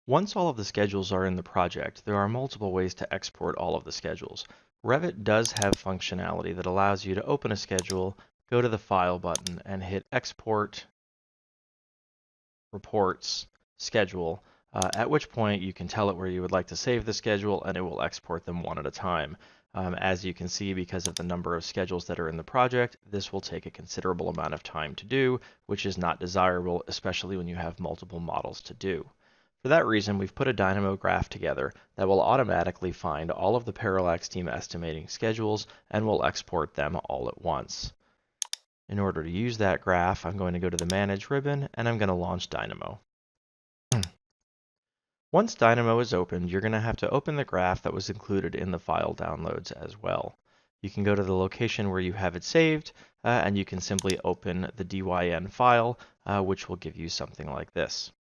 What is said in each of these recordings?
Once all of the schedules are in the project, there are multiple ways to export all of the schedules. Revit does have functionality that allows you to open a schedule, go to the File button, and hit Export, Reports, Schedule, at which point you can tell it where you would like to save the schedule, and it will export them one at a time. As you can see, because of the number of schedules that are in the project, this will take a considerable amount of time to do, which is not desirable, especially when you have multiple models to do. For that reason, we've put a Dynamo graph together that will automatically find all of the Parallax team estimating schedules and will export them all at once. In order to use that graph, I'm going to go to the Manage ribbon and I'm going to launch Dynamo. Once Dynamo is opened, you're going to have to open the graph that was included in the file downloads as well. You can go to the location where you have it saved, and you can simply open the DYN file, which will give you something like this.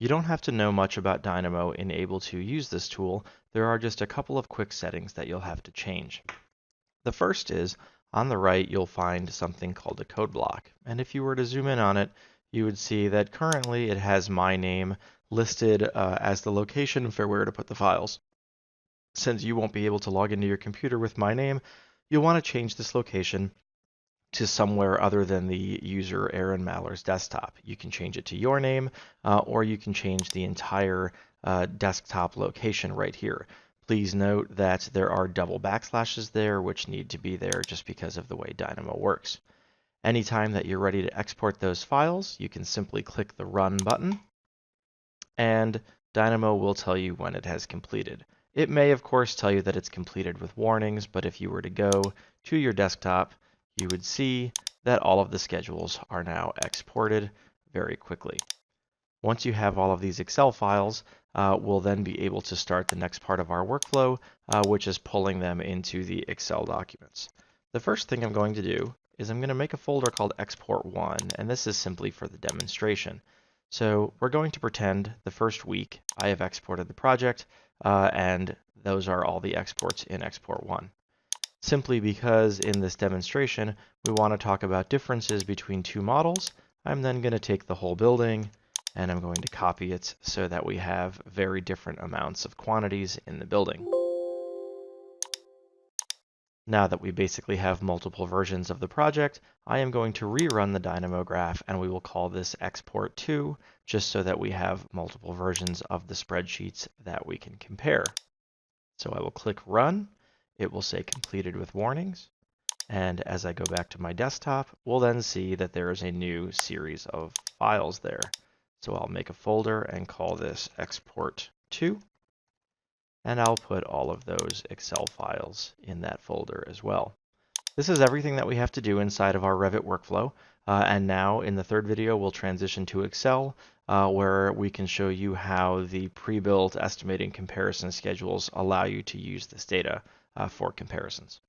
You don't have to know much about Dynamo in able to use this tool. There are just a couple of quick settings that you'll have to change. The first is, on the right, you'll find something called a code block. And if you were to zoom in on it, you would see that currently it has my name listed as the location for where to put the files. Since you won't be able to log into your computer with my name, you'll want to change this location to somewhere other than the user Aaron Maller's desktop. You can change it to your name, or you can change the entire desktop location right here. Please note that there are double backslashes there, which need to be there just because of the way Dynamo works. Anytime that you're ready to export those files, you can simply click the Run button, and Dynamo will tell you when it has completed. It may, of course, tell you that it's completed with warnings, but if you were to go to your desktop, you would see that all of the schedules are now exported very quickly. Once you have all of these Excel files, we'll then be able to start the next part of our workflow, which is pulling them into the Excel documents. The first thing I'm going to do is I'm going to make a folder called Export1, and this is simply for the demonstration. So we're going to pretend the first week I have exported the project, and those are all the exports in Export1. Simply because in this demonstration, we want to talk about differences between two models, I'm then going to take the whole building and I'm going to copy it so that we have very different amounts of quantities in the building. Now that we basically have multiple versions of the project, I am going to rerun the Dynamo graph and we will call this Export2 just so that we have multiple versions of the spreadsheets that we can compare. So I will click Run. It will say completed with warnings. And as I go back to my desktop, we'll then see that there is a new series of files there. So I'll make a folder and call this Export2. And I'll put all of those Excel files in that folder as well. This is everything that we have to do inside of our Revit workflow. And now in the third video, we'll transition to Excel, where we can show you how the pre-built estimating comparison schedules allow you to use this data for comparisons.